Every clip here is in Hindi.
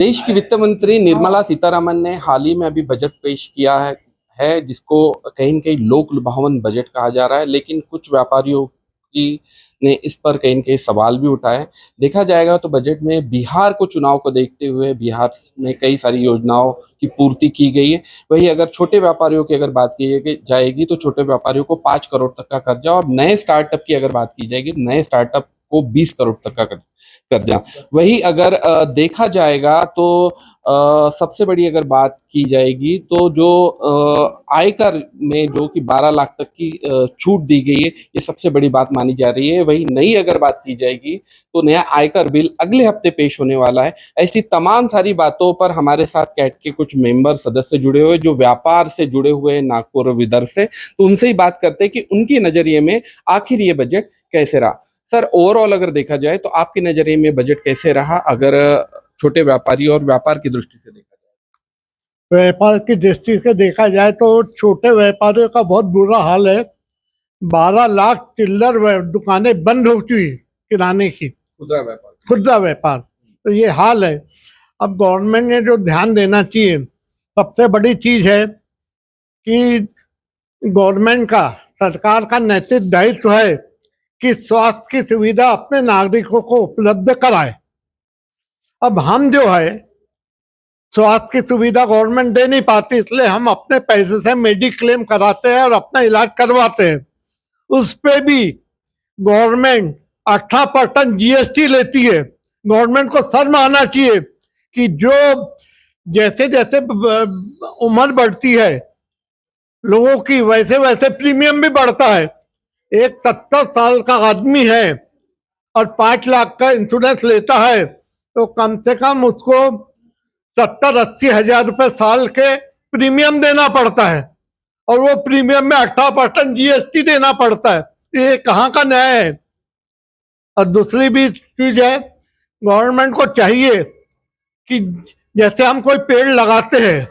देश की वित्त मंत्री निर्मला सीतारमन ने हाल ही में अभी बजट पेश किया है जिसको कहीं न कहीं लोक लुभावन बजट कहा जा रहा है, लेकिन कुछ व्यापारियों की ने इस पर कहीं न कहीं सवाल भी उठाए। देखा जाएगा तो बजट में बिहार को चुनाव को देखते हुए बिहार में कई सारी योजनाओं की पूर्ति की गई है। वहीं अगर छोटे व्यापारियों की अगर बात की जाएगी तो छोटे व्यापारियों को 5 करोड़ तक का कर्जा और नए स्टार्टअप की अगर बात की जाएगी, नए स्टार्टअप को 20 करोड़ तक का कर्जा। वही अगर देखा जाएगा तो सबसे बड़ी अगर बात की जाएगी तो जो आयकर में जो कि 12 लाख तक की छूट दी गई है, ये सबसे बड़ी बात मानी जा रही है। वही नई अगर बात की जाएगी तो नया आयकर बिल अगले हफ्ते पेश होने वाला है। ऐसी तमाम सारी बातों पर हमारे साथ कैट के कुछ मेंबर सदस्य जुड़े हुए जो व्यापार से जुड़े हुए हैं नागपुर और विदर्भ से, तो उनसे ही बात करते हैं कि उनके नजरिए में आखिर ये बजट कैसे रहा। सर, ओवरऑल अगर देखा जाए तो आपके नजरिए में बजट कैसे रहा, अगर छोटे व्यापारी और व्यापार की दृष्टि से देखा जाए? व्यापार की दृष्टि से देखा जाए तो छोटे व्यापारियों का बहुत बुरा हाल है। 12 लाख चिल्लर दुकानें बंद हो चुकी किराने की, खुदरा व्यापार। तो ये हाल है। अब गवर्नमेंट ने जो ध्यान देना चाहिए, सबसे बड़ी चीज है कि गवर्नमेंट का, सरकार का नैतिक दायित्व है कि स्वास्थ्य की सुविधा अपने नागरिकों को उपलब्ध कराए। अब हम जो है स्वास्थ्य की सुविधा गवर्नमेंट दे नहीं पाती, इसलिए हम अपने पैसे से मेडिक्लेम कराते हैं और अपना इलाज करवाते हैं। उस पे भी गवर्नमेंट 18% जीएसटी लेती है। गवर्नमेंट को शर्म आना चाहिए कि जो जैसे जैसे उम्र बढ़ती है लोगों की, वैसे वैसे प्रीमियम भी बढ़ता है। एक 70 साल का आदमी है और 5 लाख का इंश्योरेंस लेता है तो कम से कम उसको 70-80 हजार रुपए साल के प्रीमियम देना पड़ता है और वो प्रीमियम में 18% जीएसटी देना पड़ता है। ये कहाँ का न्याय है? और दूसरी भी चीज है, गवर्नमेंट को चाहिए कि जैसे हम कोई पेड़ लगाते हैं,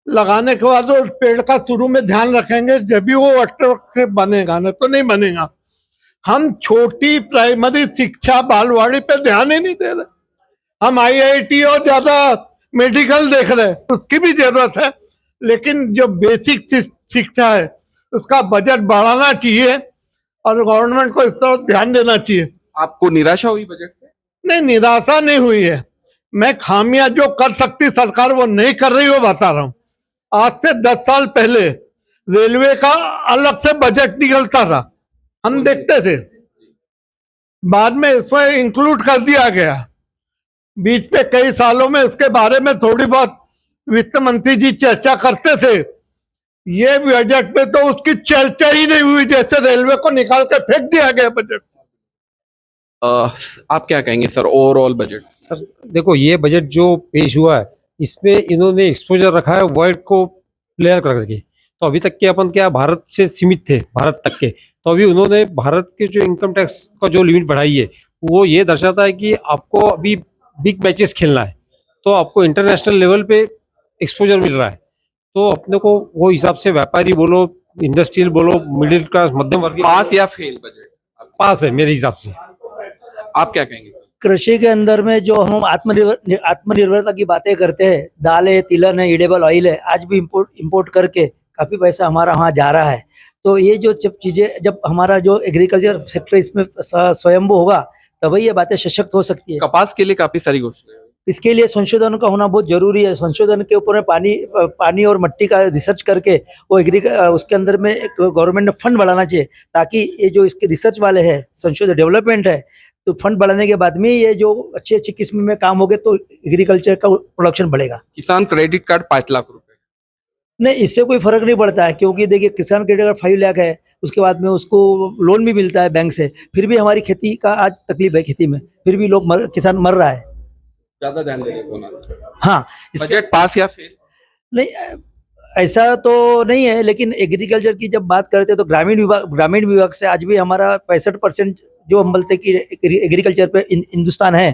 लगाने के बाद उस पेड़ का शुरू में ध्यान रखेंगे, जब भी वो अट्रैक्टिव बनेगा, नहीं तो नहीं बनेगा। हम छोटी प्राइमरी शिक्षा बालवाड़ी पे ध्यान ही नहीं दे रहे। हम आईआईटी और ज्यादा मेडिकल देख रहे हैं, उसकी भी जरूरत है, लेकिन जो बेसिक शिक्षा है उसका बजट बढ़ाना चाहिए और गवर्नमेंट को इस तरफ ध्यान देना चाहिए। आपको निराशा हुई बजट से? नहीं, निराशा नहीं हुई है। मैं खामियां जो कर सकती सरकार वो नहीं कर रही, वो बता रहा हूँ। आज से 10 साल पहले रेलवे का अलग से बजट निकलता था, हम देखते थे। बाद में इसमें इंक्लूड कर दिया गया। बीच में कई सालों में इसके बारे में थोड़ी बहुत वित्त मंत्री जी चर्चा करते थे। ये बजट में तो उसकी चर्चा ही नहीं हुई, जैसे रेलवे को निकाल के फेंक दिया गया बजट। आप क्या कहेंगे सर, ओवरऑल बजट? सर देखो, ये बजट जो पेश हुआ है इसमें इन्होंने एक्सपोजर रखा है वर्ल्ड को प्लेयर करके। तो अभी तक के अपन क्या भारत से सीमित थे, भारत तक के, तो अभी उन्होंने भारत के जो इनकम टैक्स का जो लिमिट बढ़ाई है वो ये दर्शाता है कि आपको अभी बिग मैचेस खेलना है तो आपको इंटरनेशनल लेवल पे एक्सपोजर मिल रहा है। तो अपने को वो हिसाब से व्यापारी बोलो, इंडस्ट्रियल बोलो, मिडिल क्लास, मध्यम वर्ग, पास या फेल बजट? पास है मेरे हिसाब से। आप क्या कहेंगे? कृषि के अंदर में जो हम आत्मनिर्भरता की बातें करते हैं, दाल है, तिलहन है, एडिबल ऑयल है, आज भी इंपोर्ट करके काफी पैसा हमारा वहाँ जा रहा है। तो ये जो चीजें, जब हमारा जो एग्रीकल्चर सेक्टर इसमें स्वयंभू होगा तभी ये बातें सशक्त हो सकती है। कपास के लिए काफी सारी घोषणाएं, इसके लिए संशोधन का होना बहुत जरूरी है। संशोधन के ऊपर में पानी और मिट्टी का रिसर्च करके वो उसके अंदर में एक गवर्नमेंट ने फंड बढ़ाना चाहिए, ताकि ये जो इसके रिसर्च वाले हैं, संशोधन डेवलपमेंट है, तो फंड बढ़ाने के बाद में ये जो अच्छी अच्छी किस्म में काम हो गए तो एग्रीकल्चर का प्रोडक्शन बढ़ेगा। किसान क्रेडिट कार्ड 5 लाख रुपए? नहीं, इससे कोई फर्क नहीं पड़ता है, क्योंकि देखिए किसान क्रेडिट कार्ड 5 लाख है, उसके बाद में उसको लोन भी मिलता है बैंक से। फिर भी हमारी खेती का आज तकलीफ है, खेती में फिर भी किसान मर रहा है। ज्यादा ध्यान देने को ना। हाँ, बजट पास या फेल? नहीं, ऐसा तो नहीं है, लेकिन एग्रीकल्चर की जब बात करते हैं तो ग्रामीण विभाग से आज भी हमारा 65% जो हम बोलते कि एग्रीकल्चर पे हिंदुस्तान है,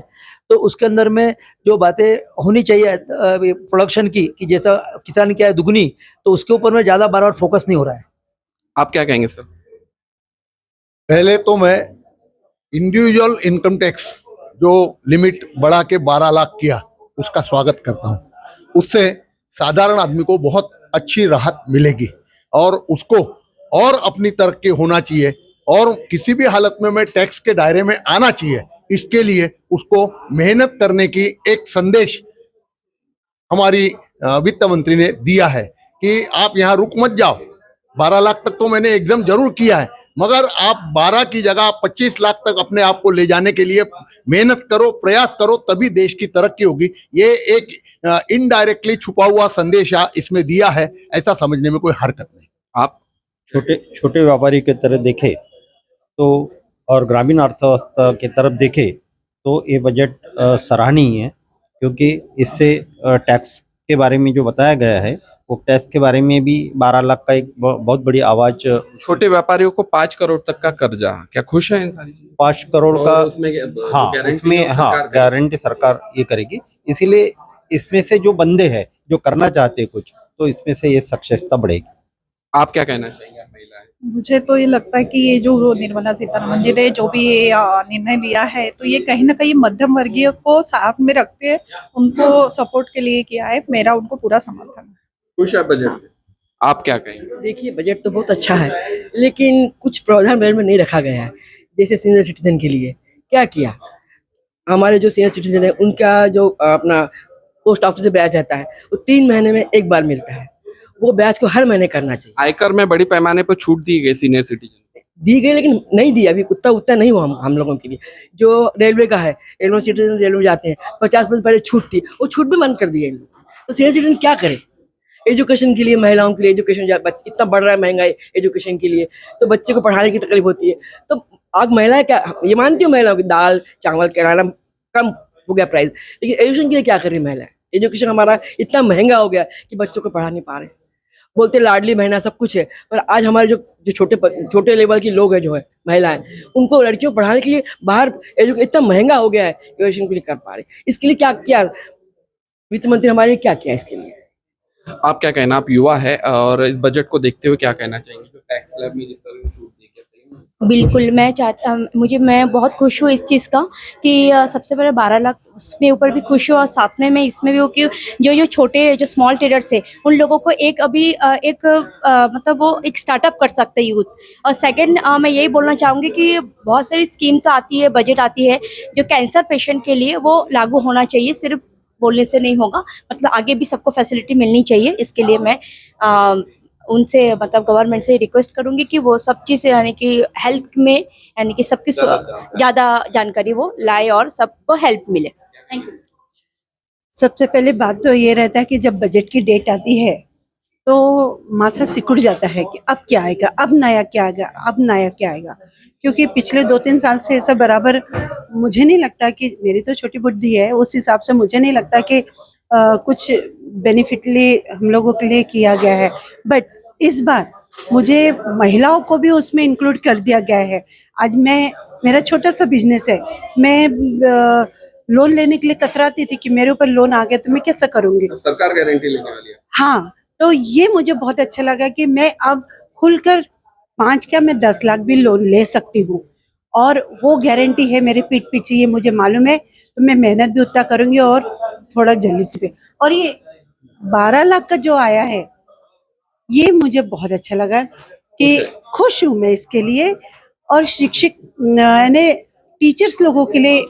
तो उसके अंदर में जो बातें होनी चाहिए प्रोडक्शन की, कि जैसा किसान क्या है दुगनी, तो उसके ऊपर में ज्यादा बार फोकस नहीं हो रहा है। आप क्या कहेंगे सर? पहले तो मैं इंडिविजुअल इनकम टैक्स जो लिमिट बढ़ा के 12 लाख किया, उसका स्वागत करता हूँ। उससे साधारण आदमी को बहुत अच्छी राहत मिलेगी और उसको और अपनी तरक्की होना चाहिए और किसी भी हालत में टैक्स के दायरे में आना चाहिए। इसके लिए उसको मेहनत करने की एक संदेश हमारी वित्त मंत्री ने दिया है कि आप यहाँ रुक मत जाओ। 12 लाख तक तो मैंने एग्जाम जरूर किया है, मगर आप 12 की जगह 25 लाख तक अपने आप को ले जाने के लिए मेहनत करो, प्रयास करो, तभी देश की तरक्की होगी। ये एक इनडायरेक्टली छुपा हुआ संदेश इसमें दिया है, ऐसा समझने में कोई हरकत नहीं। आप छोटे छोटे व्यापारी के तरह देखे तो और ग्रामीण अर्थव्यवस्था की तरफ देखे तो ये बजट सराहनीय है, क्योंकि इससे टैक्स के बारे में जो बताया गया है वो टैक्स के बारे में भी 12 लाख का एक बहुत बड़ी आवाज। छोटे व्यापारियों को 5 करोड़ तक का कर्जा, क्या खुश है इन सारी चीजों 5 करोड़ का, और उसमें हाँ गारंटी इसमें जो हाँ सरकार करेगी? गारंटी सरकार ये करेगी। इसीलिए इसमें से जो बंदे हैं जो करना चाहते हैं कुछ, तो इसमें से ये सक्सेसता बढ़ेगी। आप क्या कहना चाहेंगे, आप महिला हैं? मुझे तो ये लगता है कि ये जो निर्मला सीतारमण जी ने जो भी ये निर्णय लिया है, तो ये कहीं ना कहीं मध्यम वर्गीय को साथ में रखते हैं, उनको सपोर्ट के लिए किया है। मेरा उनको पूरा समर्थन है। खुश है बजट से? आप क्या कहेंगे? देखिए, बजट तो बहुत अच्छा है, लेकिन कुछ प्रावधान बजट में नहीं रखा गया है। जैसे सीनियर सिटीजन के लिए क्या किया, हमारे जो सीनियर सिटीजन है उनका जो अपना पोस्ट ऑफिस से ब्याज रहता है वो 3 महीने में एक बार मिलता है, वो ब्याज को हर महीने करना चाहिए। आयकर में बड़ी पैमाने पर छूट दी गई सीनियर सिटीजन, दी गई लेकिन नहीं दी अभी, उतना नहीं हुआ हम लोगों के लिए। जो रेलवे का है, रेलवे सिटीजन रेलवे जाते हैं, 50% पहले छूट थी, वो छूट भी बंद कर दी है इन लोग। तो सीनियर सिटीजन क्या करे? एजुकेशन के लिए, महिलाओं के लिए एजुकेशन इतना बढ़ रहा है, महंगाई एजुकेशन के लिए, तो बच्चे को पढ़ाने की तकलीफ होती है। तो आज महिलाएं क्या, ये मानती हूँ महिलाओं की दाल चावल किराना कम हो गया प्राइस, लेकिन एजुकेशन के लिए क्या कर रही महिलाएं? एजुकेशन हमारा इतना महंगा हो गया कि बच्चों को पढ़ा नहीं पा रहे। बोलते लाडली बहना सब कुछ है, पर आज हमारे जो छोटे लेवल की लोग हैं, जो है महिलाएं, उनको लड़कियों को पढ़ाने के लिए बाहर एजुकेशन इतना महंगा हो गया है, एजुकेशन को नहीं कर पा रहे। इसके लिए क्या किया वित्त मंत्री हमारे लिए, क्या किया इसके लिए? आप क्या कहना, आप युवा है और इस बजट को देखते हुए क्या कहना चाहेंगे, जो टैक्स स्लैब में जिस तरह की छूट दी गई? बिल्कुल, मैं बहुत खुश हूँ इस चीज़ का कि सबसे पहले 12 लाख उसमें ऊपर भी खुश हूँ, और साथ में मैं इसमें भी हूँ कि जो छोटे जो स्मॉल ट्रेडर्स है उन लोगों को एक अभी मतलब वो एक स्टार्टअप कर सकते हैं यूथ। और सेकंड, मैं यही बोलना चाहूँगी कि बहुत सारी स्कीम तो आती है, बजट आती है जो कैंसर पेशेंट के लिए, वो लागू होना चाहिए, सिर्फ बोलने से नहीं होगा, मतलब आगे भी सबको फैसिलिटी मिलनी चाहिए। इसके लिए मैं उनसे मतलब गवर्नमेंट से रिक्वेस्ट करूंगी कि वो सब चीज़ यानी कि हेल्थ में यानी कि सबकी ज़्यादा जानकारी वो लाए और सबको हेल्प मिले। Thank you. सबसे पहले बात तो ये रहता है कि जब बजट की डेट आती है तो माथा सिकुड़ जाता है कि अब क्या आएगा, अब नया क्या आएगा, अब नया क्या आएगा। क्योंकि पिछले 2-3 साल से ऐसा बराबर, मुझे नहीं लगता कि, मेरी तो छोटी बुद्धि है, उस हिसाब से मुझे नहीं लगता कि कुछ बेनिफिटली हम लोगों के लिए किया गया है। बट इस बार मुझे महिलाओं को भी उसमें इंक्लूड कर दिया गया है। आज मेरा छोटा सा बिजनेस है, मैं लोन लेने के लिए कतराती थी कि मेरे ऊपर लोन आ गया तो मैं कैसे करूँगी। सरकार गारंटी लेने वाली है। हाँ, तो ये मुझे बहुत अच्छा लगा कि मैं अब खुलकर 5 क्या मैं 10 लाख भी लोन ले सकती हूँ, और वो गारंटी है मेरे पीठ पीछे, ये मुझे मालूम है। तो मैं मेहनत भी उतना करूँगी और थोड़ा जल्दी से भी। और ये 12 लाख का जो आया है, ये मुझे बहुत अच्छा लगा कि खुश हूँ मैं इसके लिए। और शिक्षक यानी टीचर्स लोगों के लिए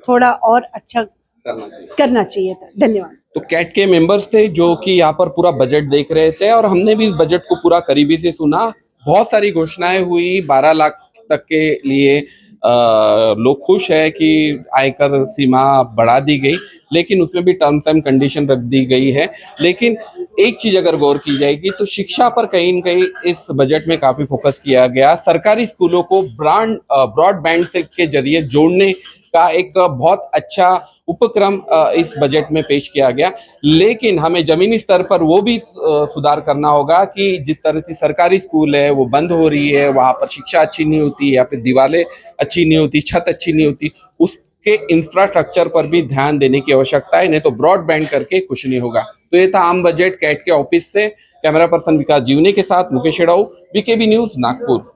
थोड़ा और अच्छा करना चाहिए था। धन्यवाद। तो कैट के मेंबर्स थे जो कि यहाँ पर पूरा बजट देख रहे थे, और हमने भी इस बजट को पूरा करीबी से सुना। बहुत सारी घोषणाएं हुई, 12 लाख तक के लिए लोग खुश है कि आयकर सीमा बढ़ा दी गई, लेकिन उसमें भी टर्म्स एंड कंडीशन रख दी गई है। लेकिन एक चीज अगर गौर की जाएगी तो शिक्षा पर कहीं न कहीं इस बजट में काफी फोकस किया गया। सरकारी स्कूलों को ब्रॉडबैंड से के जरिए जोड़ने का एक बहुत अच्छा उपक्रम इस बजट में पेश किया गया, लेकिन हमें जमीनी स्तर पर वो भी सुधार करना होगा कि जिस तरह से सरकारी स्कूल है वो बंद हो रही है, वहाँ पर शिक्षा अच्छी नहीं होती, या फिर दीवारें अच्छी नहीं होती, छत अच्छी नहीं होती, उसके इंफ्रास्ट्रक्चर पर भी ध्यान देने की आवश्यकता है। नहीं तो ब्रॉडबैंड करके कुछ नहीं होगा। तो ये था आम बजट कैट के ऑफिस से। कैमरा पर्सन विकास जीवनी के साथ मुकेश एड़ाऊ, बीकेबी न्यूज, नागपुर।